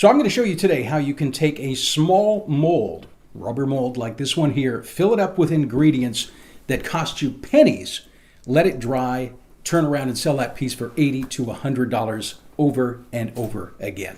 So I'm going to show you today how you can take a small mold, rubber mold like this one here, fill it up with ingredients that cost you pennies, let it dry, turn around and sell that piece for $80 to $100 over and over again.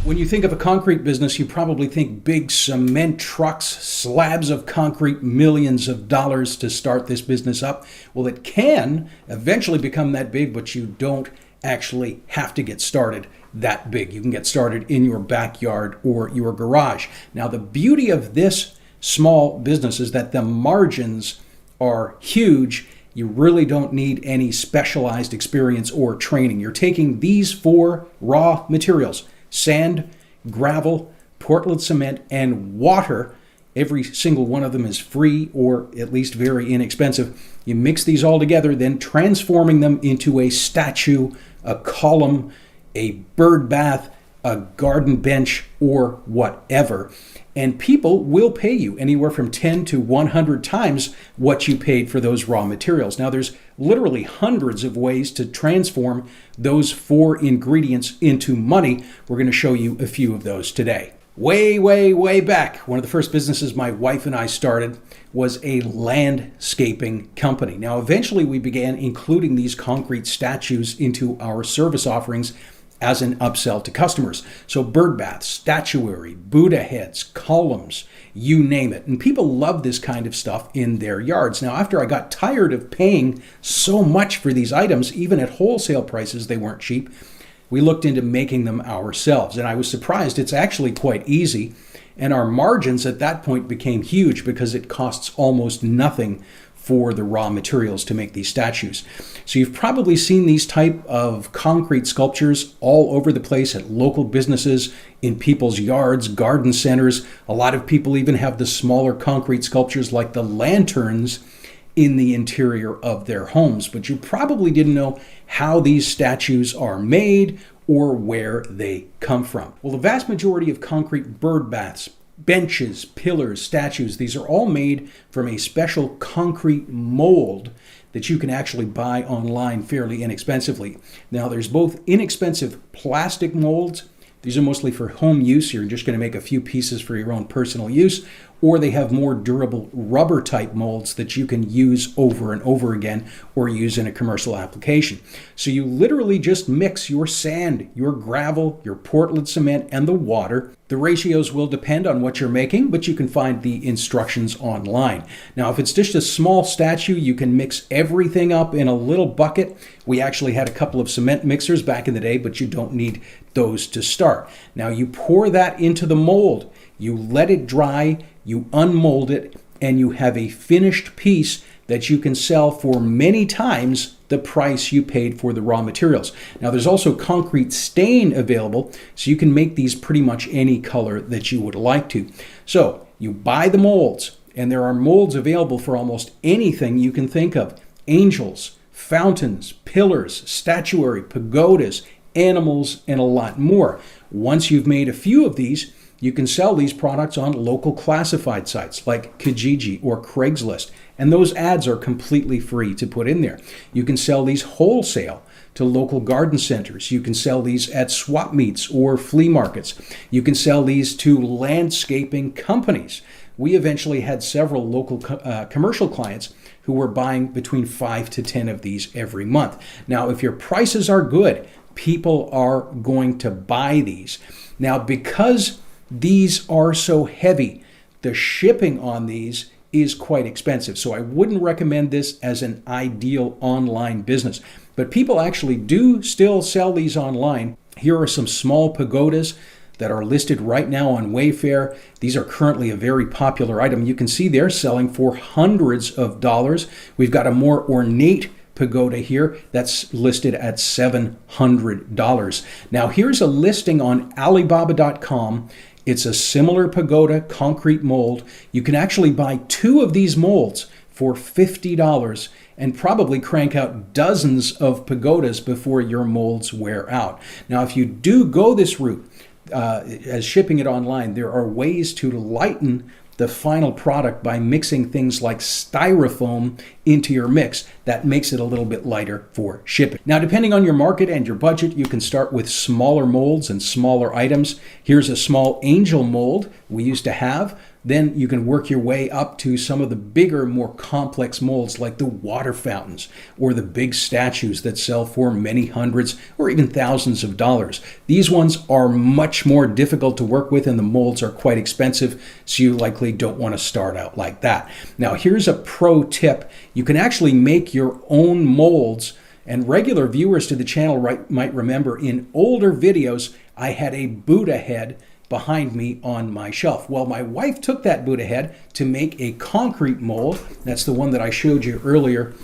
When you think of a concrete business, you probably think big cement trucks, slabs of concrete, millions of dollars to start this business up. Well, it can eventually become that big, but you don't actually have to get started that big. You can get started in your backyard or your garage. Now, the beauty of this small business is that the margins are huge. You really don't need any specialized experience or training. You're taking these four raw materials: sand, gravel, Portland cement, and water. Every single one of them is free or at least very inexpensive. You mix these all together, then transforming them into a statue, a column, a bird bath, a garden bench, or whatever. And people will pay you anywhere from 10 to 100 times what you paid for those raw materials. Now, there's literally hundreds of ways to transform those four ingredients into money. We're going to show you a few of those today. Way back, one of the first businesses my wife and I started was a landscaping company. Now, eventually we began including these concrete statues into our service offerings as an upsell to customers. So bird baths, statuary, Buddha heads, columns, you name it. And people love this kind of stuff in their yards. Now, after I got tired of paying so much for these items, even at wholesale prices, they weren't cheap, we looked into making them ourselves. And I was surprised it's actually quite easy. And our margins at that point became huge because it costs almost nothing for the raw materials to make these statues. So you've probably seen these type of concrete sculptures all over the place at local businesses, in people's yards, garden centers. A lot of people even have the smaller concrete sculptures like the lanterns in the interior of their homes. But you probably didn't know how these statues are made or where they come from. Well, the vast majority of concrete bird baths, benches, pillars, statues, these are all made from a special concrete mold that you can actually buy online fairly inexpensively. Now, there's both inexpensive plastic molds. These are mostly for home use. You're just going to make a few pieces for your own personal use. Or they have more durable rubber type molds that you can use over and over again or use in a commercial application. So you literally just mix your sand, your gravel, your Portland cement, and the water. The ratios will depend on what you're making, but you can find the instructions online. Now, if it's just a small statue, you can mix everything up in a little bucket. We actually had a couple of cement mixers back in the day, but you don't need those to start. Now, you pour that into the mold. You let it dry, you unmold it, and you have a finished piece that you can sell for many times the price you paid for the raw materials. Now, there's also concrete stain available, so you can make these pretty much any color that you would like to. So you buy the molds, and there are molds available for almost anything you can think of: angels, fountains, pillars, statuary, pagodas, animals, and a lot more. Once you've made a few of these, you can sell these products on local classified sites like Kijiji or Craigslist, and those ads are completely free to put in there. You can sell these wholesale to local garden centers. You can sell these at swap meets or flea markets. You can sell these to landscaping companies. We eventually had several local commercial clients who were buying between 5 to 10 of these every month. Now, if your prices are good, people are going to buy these. Now, because these are so heavy, the shipping on these is quite expensive. So I wouldn't recommend this as an ideal online business. But people actually do still sell these online. Here are some small pagodas that are listed right now on Wayfair. These are currently a very popular item. You can see they're selling for hundreds of dollars. We've got a more ornate pagoda here that's listed at $700. Now, here's a listing on Alibaba.com. It's a similar pagoda concrete mold. You can actually buy 2 of these molds for $50 and probably crank out dozens of pagodas before your molds wear out. Now, if you do go this route, as shipping it online, there are ways to lighten the final product by mixing things like styrofoam into your mix. That makes it a little bit lighter for shipping. Now, depending on your market and your budget, you can start with smaller molds and smaller items. Here's a small angel mold we used to have. Then you can work your way up to some of the bigger, more complex molds like the water fountains or the big statues that sell for many hundreds or even thousands of dollars. These ones are much more difficult to work with and the molds are quite expensive, so you likely don't want to start out like that. Now, here's a pro tip. You can actually make your own molds, and regular viewers to the channel might remember in older videos, I had a Buddha head behind me on my shelf. Well, my wife took that Buddha head to make a concrete mold. That's the one that I showed you earlier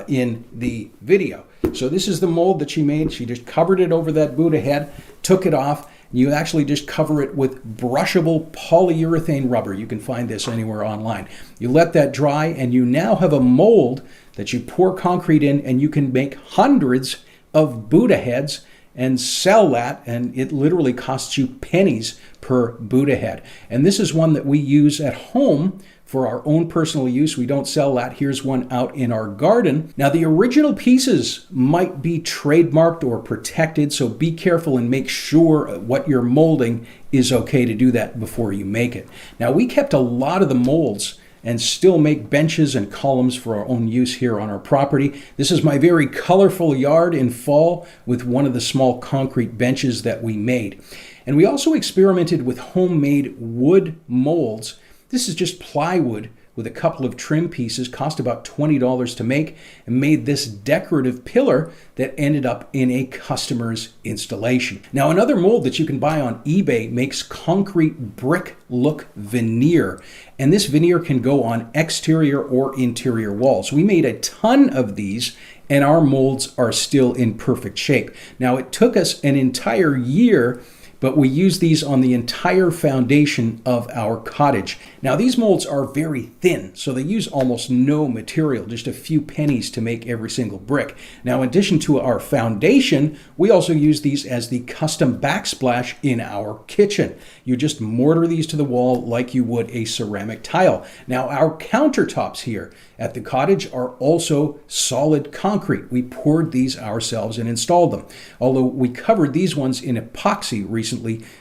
in the video. So this is the mold that she made. She just covered it over that Buddha head, took it off. You actually just cover it with brushable polyurethane rubber. You can find this anywhere online. You let that dry and you now have a mold that you pour concrete in, and you can make hundreds of Buddha heads and sell that, and it literally costs you pennies per Buddha head. And this is one that we use at home for our own personal use. We don't sell that. Here's one out in our garden. Now, the original pieces might be trademarked or protected, so be careful and make sure what you're molding is okay to do that before you make it. Now, we kept a lot of the molds and still make benches and columns for our own use here on our property. This is my very colorful yard in fall with one of the small concrete benches that we made. And we also experimented with homemade wood molds. This is just plywood with a couple of trim pieces, cost about $20 to make, and made this decorative pillar that ended up in a customer's installation. Now, another mold that you can buy on eBay makes concrete brick look veneer, and this veneer can go on exterior or interior walls. We made a ton of these, and our molds are still in perfect shape. Now, it took us an entire year, but we use these on the entire foundation of our cottage. Now, these molds are very thin, so they use almost no material, just a few pennies to make every single brick. Now, in addition to our foundation, we also use these as the custom backsplash in our kitchen. You just mortar these to the wall like you would a ceramic tile. Now, our countertops here at the cottage are also solid concrete. We poured these ourselves and installed them, although we covered these ones in epoxy recently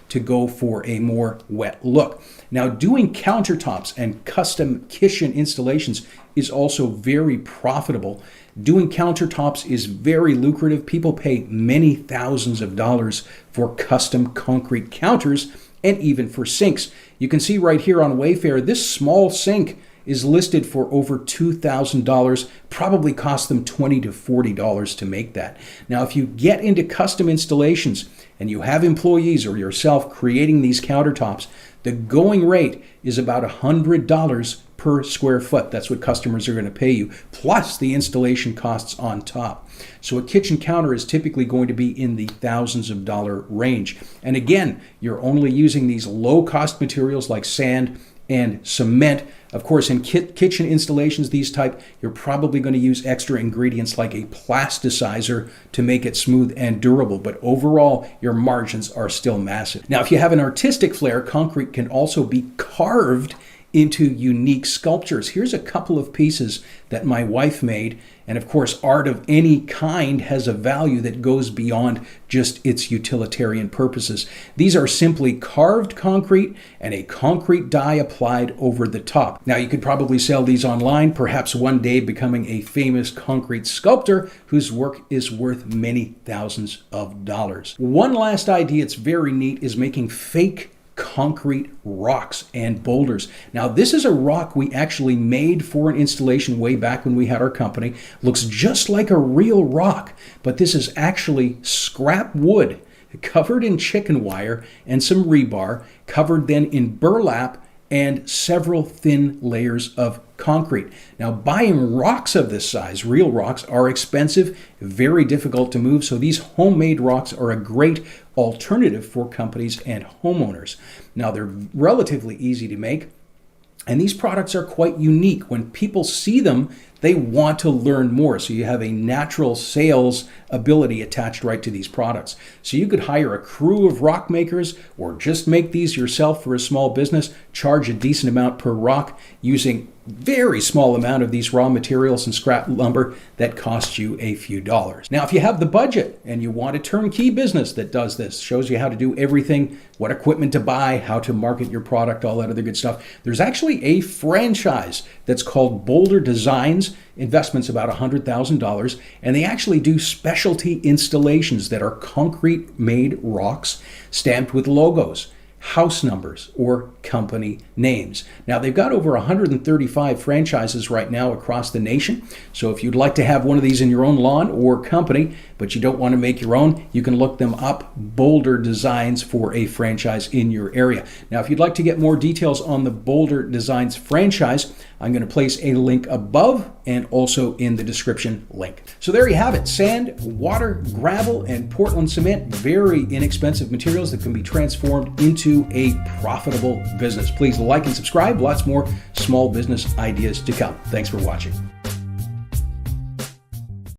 to go for a more wet look. Now, doing countertops and custom kitchen installations is also very profitable. Doing countertops is very lucrative. People pay many thousands of dollars for custom concrete counters and even for sinks. You can see right here on Wayfair, this small sink is listed for over $2,000, probably cost them $20 to $40 to make that. Now, if you get into custom installations and you have employees or yourself creating these countertops, the going rate is about $100 per square foot. That's what customers are going to pay you, plus the installation costs on top. So a kitchen counter is typically going to be in the thousands of dollar range. And again, you're only using these low-cost materials like sand and cement. Of course, in kitchen installations, these type, you're probably going to use extra ingredients like a plasticizer to make it smooth and durable, but overall, your margins are still massive. Now, if you have an artistic flair, concrete can also be carved into unique sculptures. Here's a couple of pieces that my wife made. And of course, art of any kind has a value that goes beyond just its utilitarian purposes. These are simply carved concrete and a concrete die applied over the top. Now, you could probably sell these online, perhaps one day becoming a famous concrete sculptor whose work is worth many thousands of dollars. One last idea, it's very neat, is making fake concrete rocks and boulders. Now, this is a rock we actually made for an installation way back when we had our company. Looks just like a real rock, but this is actually scrap wood covered in chicken wire and some rebar, covered then in burlap and several thin layers of concrete. Now, buying rocks of this size, real rocks, are expensive, very difficult to move, so these homemade rocks are a great alternative for companies and homeowners. Now, they're relatively easy to make. And these products are quite unique. When people see them, they want to learn more. So you have a natural sales ability attached right to these products. So you could hire a crew of rock makers or just make these yourself for a small business, charge a decent amount per rock using very small amount of these raw materials and scrap lumber that costs you a few dollars. Now, if you have the budget and you want a turnkey business that does this, shows you how to do everything, what equipment to buy, how to market your product, all that other good stuff, there's actually a franchise that's called Boulder Designs. Investment's about $100,000, and they actually do specialty installations that are concrete-made rocks stamped with logos, house numbers, or company names. Now, they've got over 135 franchises right now across the nation. So if you'd like to have one of these in your own lawn or company, but you don't want to make your own, you can look them up, Boulder Designs, for a franchise in your area. Now, if you'd like to get more details on the Boulder Designs franchise, I'm going to place a link above and also in the description link. So there you have it. Sand, water, gravel, and Portland cement, very inexpensive materials that can be transformed into a profitable business. Please like and subscribe. Lots more small business ideas to come. Thanks for watching.